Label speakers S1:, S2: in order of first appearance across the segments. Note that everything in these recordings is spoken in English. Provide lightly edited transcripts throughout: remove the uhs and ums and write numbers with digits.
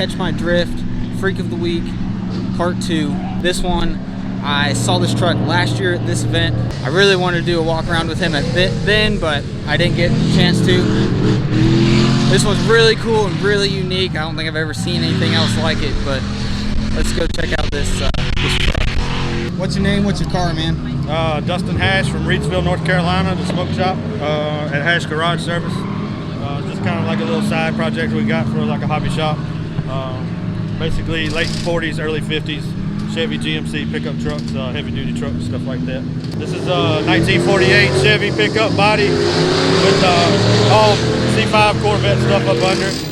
S1: Catch My Drift, Freak of the Week, Part 2. This one, I saw this truck last year at this event. I really wanted to do a walk around with him then, but I didn't get a chance to. This one's really cool and really unique. I don't think I've ever seen anything else like it, but let's go check out this truck. What's your name? What's your car, man?
S2: Dustin Hash from Reedsville, North Carolina, the smoke shop at Hash Garage Service. Just kind of like a little side project we got for like a hobby shop. Basically late 40s, early 50s Chevy GMC pickup trucks, heavy duty trucks, stuff like that. This is a 1948 Chevy pickup body with all C5 Corvette stuff up under it.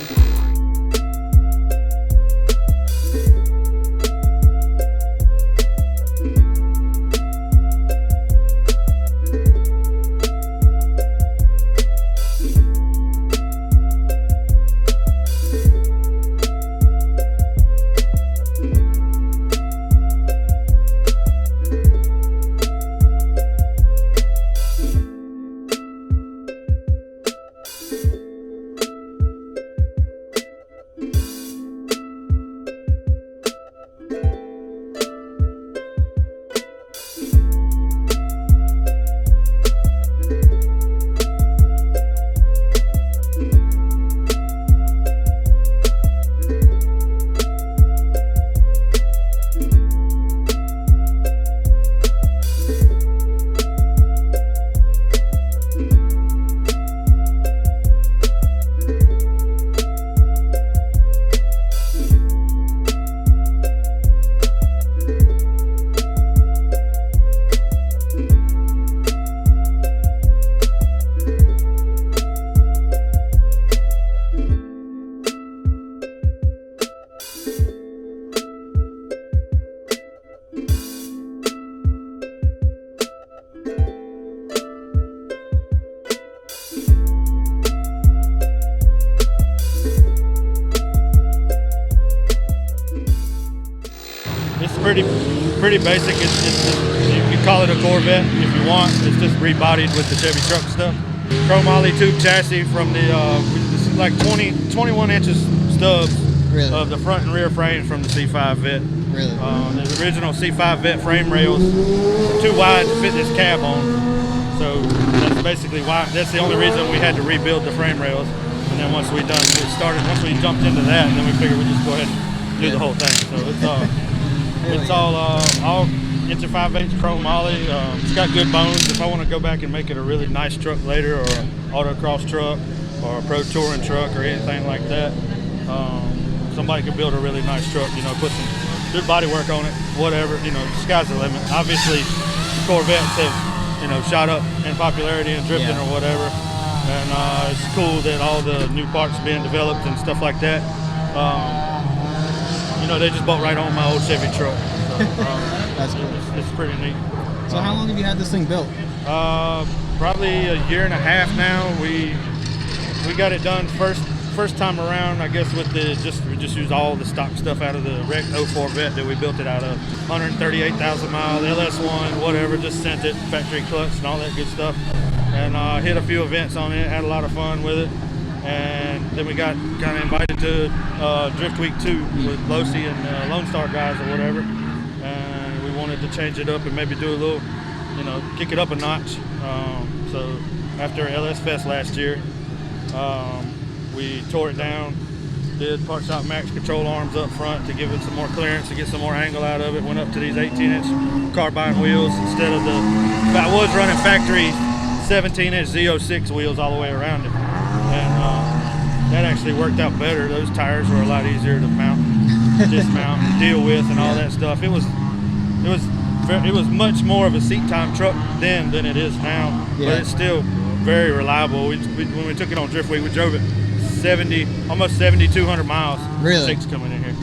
S2: Pretty basic. You can call it a Corvette if you want. It's just rebodied with the Chevy truck stuff. Chrome ollie tube chassis from the this is like 21 inches stubs of the front and rear frames from the C5 Vet.
S1: Really?
S2: The original C5 Vet frame rails were too wide to fit this cab on. So that's basically why. That's the only reason we had to rebuild the frame rails. And then once we jumped into that, then we figured we'd just go ahead and do the whole thing. So it's all inch and 5/8 chrome ollie. It's got good bones. If I want to go back and make it a really nice truck later, or an autocross truck, or a pro touring truck, or anything like that, somebody could build a really nice truck. You know, put some good body work on it, whatever. You know, sky's the limit. Obviously, Corvettes have shot up in popularity and drifting or whatever, and it's cool that all the new parts being developed and stuff like that. They just bought right on my old Chevy truck. So,
S1: that's cool.
S2: It's pretty neat.
S1: So how long have you had this thing built?
S2: Probably a year and a half now. We got it done first time around, I guess, with we just used all the stock stuff out of the wrecked 04 Vet that we built it out of. 138,000 miles, LS1, whatever, just sent it, factory clutch and all that good stuff. And hit a few events on it, had a lot of fun with it. And then we got kind of invited to Drift Week 2 with Losi and Lone Star guys or whatever. And we wanted to change it up and maybe do a little, kick it up a notch. So after LS Fest last year, we tore it down, did Part Shop Max control arms up front to give it some more clearance, to get some more angle out of it. Went up to these 18-inch carbine wheels instead of I was running factory 17-inch Z06 wheels all the way around it. And that actually worked out better. Those tires were a lot easier to mount, dismount, and deal with, and all that stuff. It was much more of a seat time truck then than it is now, but it's still very reliable. When we took it on Drift Week, we drove it almost 7,200 miles.
S1: Really?
S2: Six coming in here.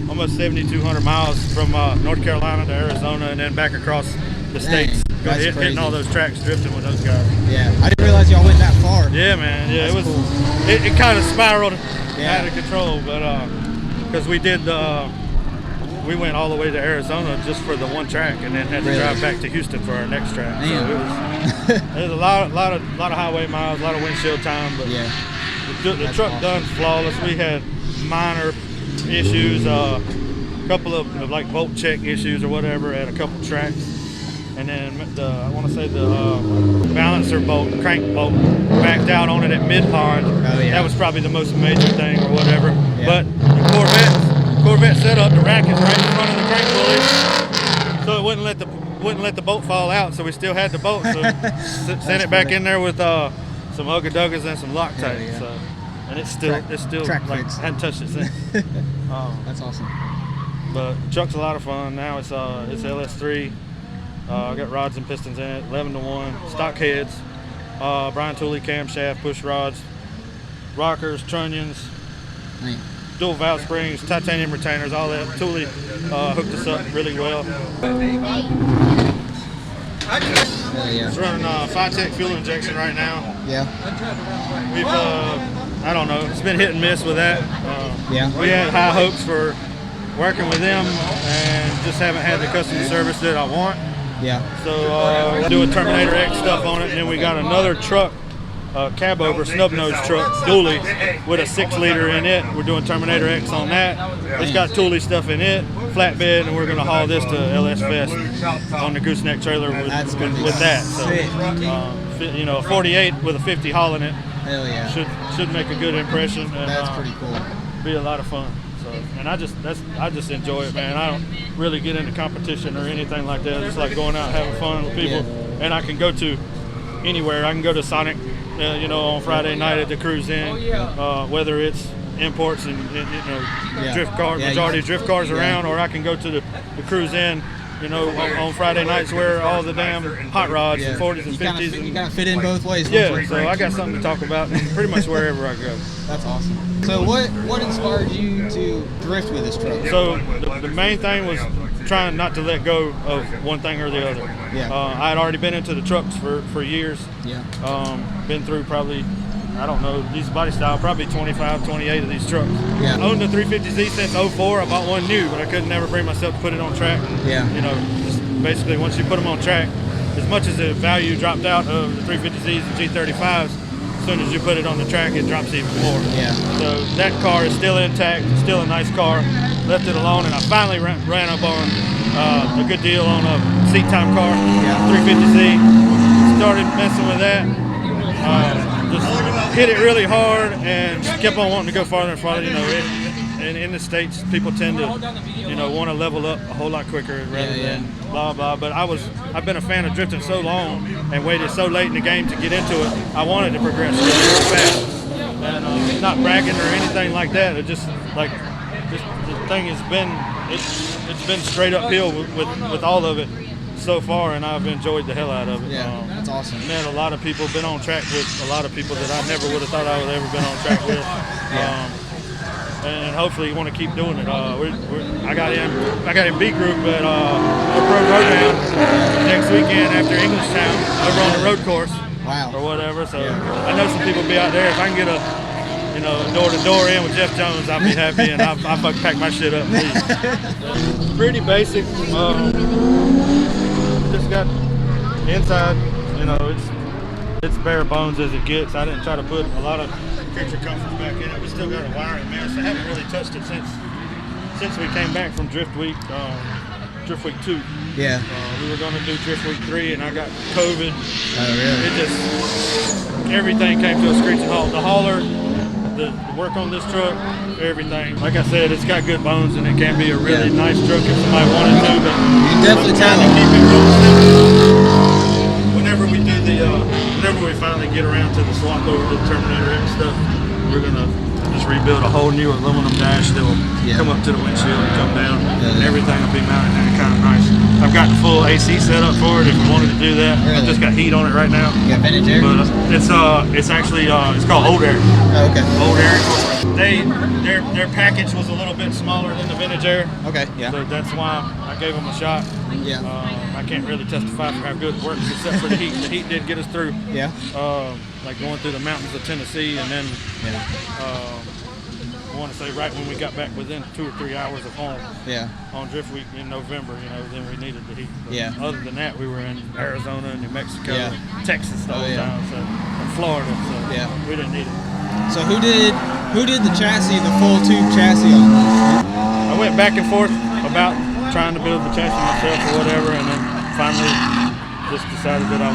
S2: Almost 7,200 miles from North Carolina to Arizona, and then back across the states. Hitting all those tracks, drifting with those guys.
S1: Yeah, I didn't realize y'all went that far.
S2: Yeah, man. Yeah,
S1: that's cool.
S2: It kind of spiraled out of control, but because we went all the way to Arizona just for the one track, and then had to drive back to Houston for our next track.
S1: Damn.
S2: So it was a lot of highway miles, a lot of windshield time, but the truck done flawless. We had minor issues, a couple of like bolt check issues or whatever at a couple tracks. And then I want to say the balancer bolt, crank bolt, backed out on it at mid pond.
S1: Oh, yeah.
S2: That was probably the most major thing or whatever.
S1: Yeah.
S2: But the Corvette setup, the rack is right in front of the crank pulley, so it wouldn't let the bolt fall out. So we still had the bolt. So sent it back in there with some Ugga-Duggas and some Loctite.
S1: Yeah.
S2: So, and it's still
S1: track
S2: like
S1: fix.
S2: hadn't touched it since.
S1: That's awesome.
S2: But truck's a lot of fun. Now it's LS3. I got rods and pistons in it, 11-to-1, stock heads, Brian Tooley camshaft, push rods, rockers, trunnions,
S1: Man.
S2: dual valve springs, titanium retainers, all that. Tooley hooked us up really well.
S1: Yeah.
S2: It's running Phytech fuel injection right now.
S1: Yeah.
S2: We've, I don't know, it's been hit and miss with that.
S1: Yeah.
S2: We had high hopes for working with them and just haven't had the customer service that I want.
S1: Yeah.
S2: So doing Terminator X stuff on it, and then we got another truck, cab over snub nose truck, dually, with a 6-liter in it. We're doing Terminator X on that. It's got Thule stuff in it, flatbed, and we're gonna haul this to LS Fest on the gooseneck trailer with that. So you know, a 48 with a 50 hauling it.
S1: Hell yeah.
S2: Should make a good impression. And,
S1: That's pretty cool.
S2: Be a lot of fun. So, and I just enjoy it, man. I don't really get into competition or anything like that. I just like going out and having fun with people.
S1: Yeah.
S2: And I can go to anywhere. I can go to Sonic, you know, on Friday night at the Cruise Inn, whether it's imports and you know, drift cars, majority of drift cars around, or I can go to the Cruise Inn, you know, on Friday nights where all the damn hot rods and 40s and 50s.
S1: You kind of fit in both ways.
S2: Yeah, so I got something to talk about pretty much wherever I go.
S1: That's awesome. So what inspired you to drift with this truck?
S2: So the main thing was trying not to let go of one thing or the other.
S1: Yeah.
S2: I had already been into the trucks for years.
S1: Yeah.
S2: Been through probably, I don't know, these body style, probably 25, 28 of these trucks.
S1: Yeah.
S2: Owned the 350Z since 04. I bought one new, but I couldn't never bring myself to put it on track.
S1: Yeah.
S2: You know, just basically once you put them on track, as much as the value dropped out of the 350Zs and G35s, as soon as you put it on the track, it drops even more.
S1: Yeah.
S2: So that car is still intact, still a nice car. Left it alone, and I finally ran up on a good deal on a seat time car, 350Z. Started messing with that. Just hit it really hard and just kept on wanting to go farther and farther. You know, and in the States, people tend to, you know, want to level up a whole lot quicker rather than blah blah. But I've been a fan of drifting so long and waited so late in the game to get into it. I wanted to progress really fast, and not bragging or anything like that. It just like this the thing has been it's been straight uphill with all of it so far, and I've enjoyed the hell out of it.
S1: Yeah, that's awesome.
S2: Met a lot of people, been on track with a lot of people that I never would have thought I would have ever been on track with. And hopefully you want to keep doing it. I got in B group at the Pro Road next weekend after Englishtown over on the road course.
S1: Wow.
S2: Or whatever. So I know some people will be out there. If I can get a door-to-door in with Jeff Jones, I'll be happy, and I'll fucking pack my shit up. Please. Pretty basic. Just got inside. You know, it's bare bones as it gets. I didn't try to put a lot of creature comforts back in it. We still got a wiring mess. I haven't really touched it since we came back from Drift Week 2.
S1: Yeah.
S2: We were going to do Drift Week 3, and I got COVID.
S1: Oh, really?
S2: It just, everything came to a screeching halt. The hauler, the work on this truck, everything. Like I said, it's got good bones, and it can be a really nice truck if somebody wanted to. But
S1: you definitely
S2: trying to keep it real simple. Whenever we finally get around to the swap over to the Terminator X stuff, we're gonna just rebuild a whole new aluminum dash that will come up to the windshield and come down, and everything will be mounted in kind of nice. I've got the full AC set up for it if we wanted to do that. I've just got heat on it right now.
S1: You got vintage air?
S2: But it's actually it's called Old Air.
S1: Oh, okay.
S2: Old Air. Their package was a little bit smaller than the vintage air.
S1: Okay. Yeah.
S2: So that's why I gave them a shot.
S1: Yeah.
S2: I can't really testify for how good it works except for the heat. The heat did get us through.
S1: Yeah.
S2: Like going through the mountains of Tennessee, and then want to say right when we got back within 2 or 3 hours of home.
S1: Yeah.
S2: On drift week in November, then we needed the heat. But
S1: yeah.
S2: Other than that, we were in Arizona, New Mexico,
S1: yeah.
S2: Texas the whole time, so, and Florida, so
S1: yeah.
S2: we didn't need it.
S1: So who did the chassis, the full tube chassis on?
S2: I went back and forth about trying to build the chassis myself or whatever, and then finally just decided that I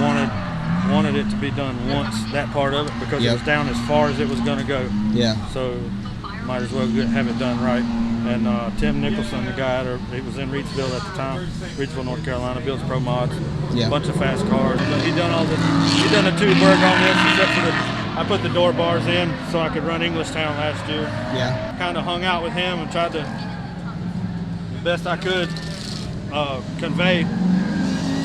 S2: wanted it to be done once, that part of it, because it was down as far as it was going to go.
S1: Yeah.
S2: So might as well have it done right. And Tim Nicholson, the guy, he was in Reidsville at the time, Reidsville, North Carolina, builds pro mods, a bunch of fast cars. He done a tube work on this, except for I put the door bars in so I could run Englishtown last year.
S1: Yeah.
S2: Kind of hung out with him and tried to, the best I could, convey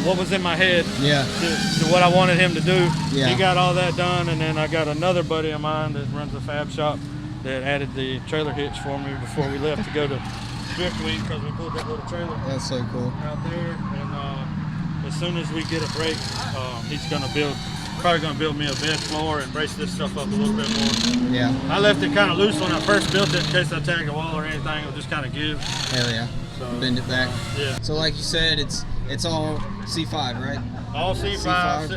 S2: what was in my head to what I wanted him to do.
S1: Yeah.
S2: He got all that done, and then I got another buddy of mine that runs a fab shop that added the trailer hitch for me before we left to go to Drift Week, because we pulled that little trailer
S1: That's so cool.
S2: out there. And as soon as we get a break, he's probably gonna build me a bed floor and brace this stuff up a little bit more.
S1: Yeah.
S2: I left it kind of loose when I first built it in case I tag a wall or anything. It'll just kind of give.
S1: Hell yeah.
S2: So,
S1: bend it back.
S2: Yeah.
S1: So like you said, it's all C5, right?
S2: All C5.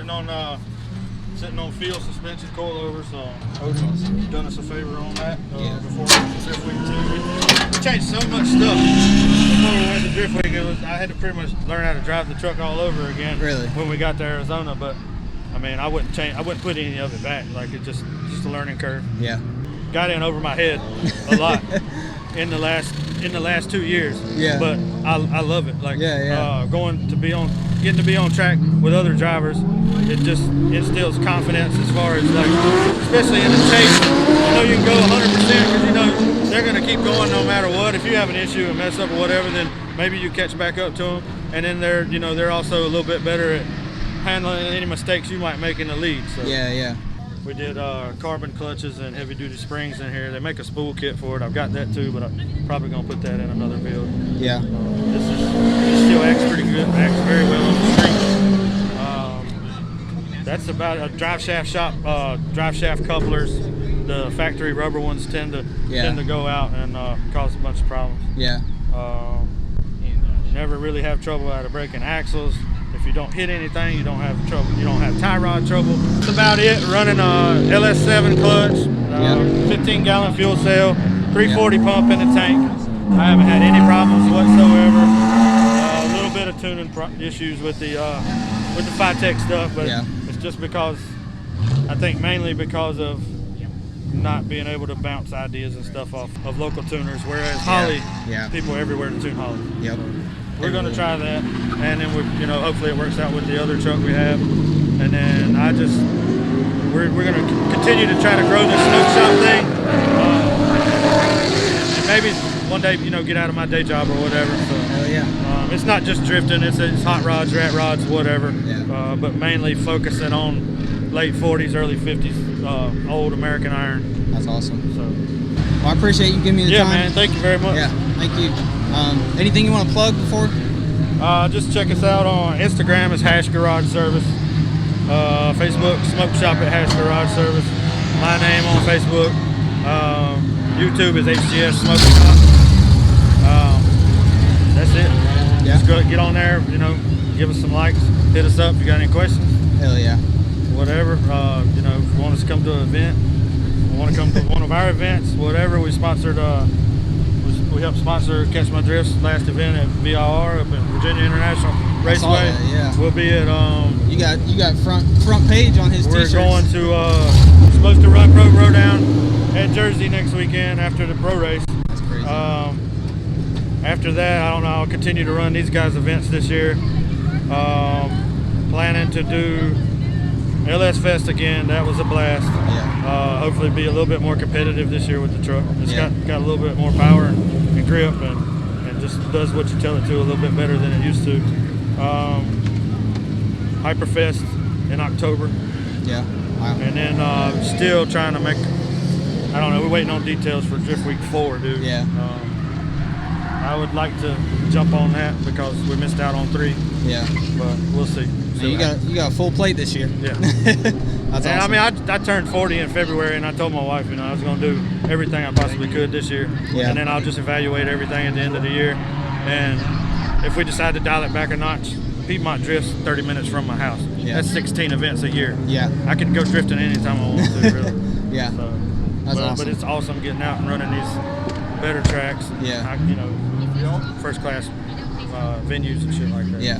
S2: Sitting on field suspension coilovers. Odin's done us a favor on that before Drift Week 2. We changed so much stuff before we went to Drift Week. I had to pretty much learn how to drive the truck all over again.
S1: Really?
S2: When we got to Arizona, but I mean, I wouldn't put any of it back. Like it's just a learning curve.
S1: Yeah.
S2: Got in over my head a lot in the last 2 years.
S1: Yeah.
S2: But I love it. Like getting to be on track with other drivers, it just instills confidence as far as like, especially in the chase. You can go 100% because they're gonna keep going no matter what. If you have an issue and mess up or whatever, then maybe you catch back up to them. And then they're also a little bit better at handling any mistakes you might make in the lead. So.
S1: Yeah.
S2: We did carbon clutches and heavy duty springs in here. They make a spool kit for it. I've got that too, but I'm probably gonna put that in another build.
S1: Yeah.
S2: This still acts pretty good, acts very well on the street. That's about a drive shaft shop, drive shaft couplers. The factory rubber ones tend to go out and cause a bunch of problems.
S1: Yeah.
S2: You never really have trouble out of breaking axles. If you don't hit anything, you don't have trouble. You don't have tie rod trouble. That's about it. Running a LS7 clutch, 15-gallon fuel cell, 340 pump in the tank. I haven't had any problems whatsoever. A little bit of tuning issues with the Phytech stuff, but it's just because I think mainly because of not being able to bounce ideas and stuff off of local tuners, whereas Holly, people everywhere to tune Holly.
S1: Yep.
S2: We're going to try that, and then hopefully it works out with the other truck we have, and then we're going to continue to try to grow this smoke shop thing, and maybe one day get out of my day job or whatever. So, it's not just drifting; it's hot rods, rat rods, whatever. Yeah. But mainly focusing on late 40s, early 50s, old American iron.
S1: That's awesome.
S2: So,
S1: well, I appreciate you giving me the time.
S2: Yeah, man. Thank you very much.
S1: Yeah, thank you. Anything you want to plug before?
S2: Just check us out on Instagram as Hash Garage Service. Facebook, Smoke Shop at Hash Garage Service. My name on Facebook. YouTube is HGS Smoke Shop. That's it.
S1: Yeah.
S2: Just go get on there, give us some likes, hit us up if you got any questions.
S1: Hell yeah.
S2: Whatever. If you want us to come to an event, want to come to one of our events, whatever. We sponsored we helped sponsor Catch My Drift's last event at VIR up in Virginia International Raceway. We'll be at
S1: you got front page on his
S2: we're
S1: t-shirts.
S2: Going to we're supposed to run Pro down at Jersey next weekend after the pro race.
S1: That's crazy.
S2: After that, I don't know, I'll continue to run these guys' events this year. Planning to do LS Fest again. That was a blast.
S1: Yeah.
S2: Hopefully be a little bit more competitive this year with the truck. It's got a little bit more power and grip and just does what you tell it to a little bit better than it used to. Hyperfest in October.
S1: Yeah. Wow.
S2: And then still trying to make, I don't know, we're waiting on details for Drift Week 4, dude.
S1: Yeah.
S2: I would like to jump on that because we missed out on 3.
S1: Yeah.
S2: But we'll see.
S1: You got a full plate this year.
S2: Yeah.
S1: That's
S2: and
S1: awesome.
S2: I mean, I turned 40 in February, and I told my wife, you know, I was going to do everything I possibly could this year.
S1: Yeah.
S2: And then I'll just evaluate everything at the end of the year. And if we decide to dial it back a notch, Piedmont drifts 30 minutes from my house.
S1: Yeah.
S2: That's 16 events a year.
S1: Yeah.
S2: I can go drifting anytime I want to, really.
S1: Yeah.
S2: So,
S1: That's awesome.
S2: But it's awesome getting out and running these better tracks.
S1: Yeah.
S2: You know, first class venues and shit like that.
S1: Yeah.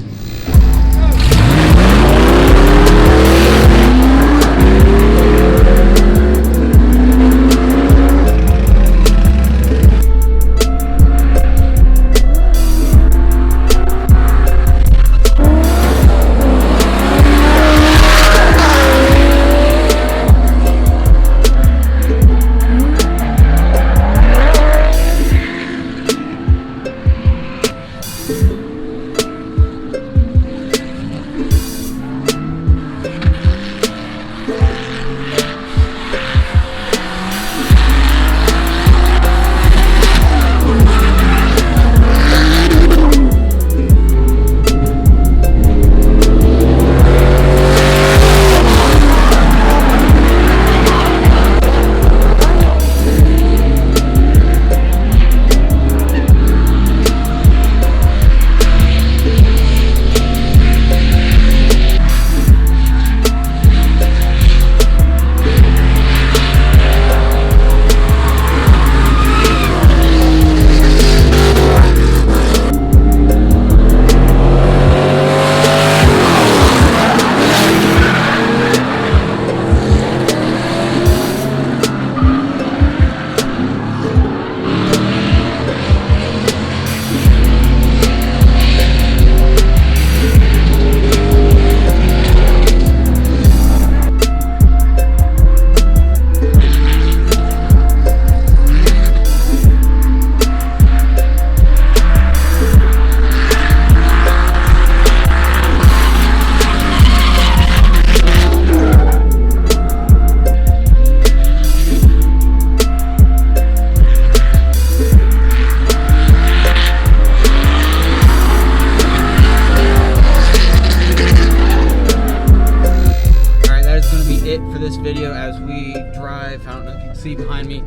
S1: This video as we drive, I don't know if you can see behind me,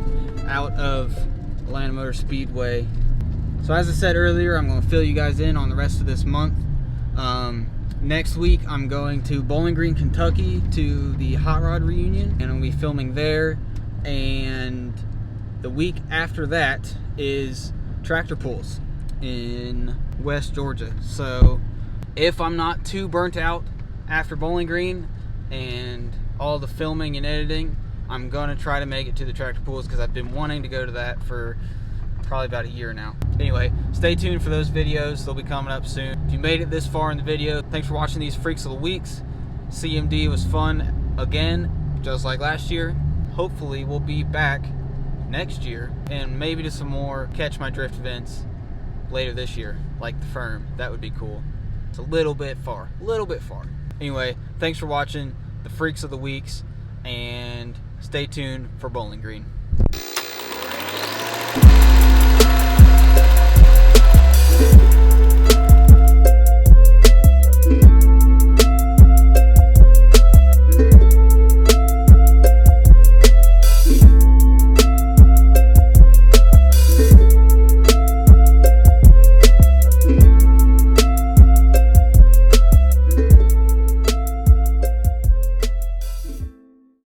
S1: out of Atlanta Motor Speedway. So as I said earlier, I'm going to fill you guys in on the rest of this month. Next week I'm going to Bowling Green, Kentucky to the Hot Rod reunion, and I'll be filming there. And the week after that is tractor pulls in West Georgia. So if I'm not too burnt out after Bowling Green and all the filming and editing, I'm gonna try to make it to the tractor pools because I've been wanting to go to that for probably about a year now. Anyway, stay tuned for those videos. They'll be coming up soon. If you made it this far in the video, thanks for watching these Freaks of the Weeks. CMD was fun again, just like last year. Hopefully we'll be back next year and maybe to some more Catch My Drift events later this year, like the Firm. That would be cool. It's a little bit far. Anyway, thanks for watching the Freaks of the Weeks, and stay tuned for Bowling Green.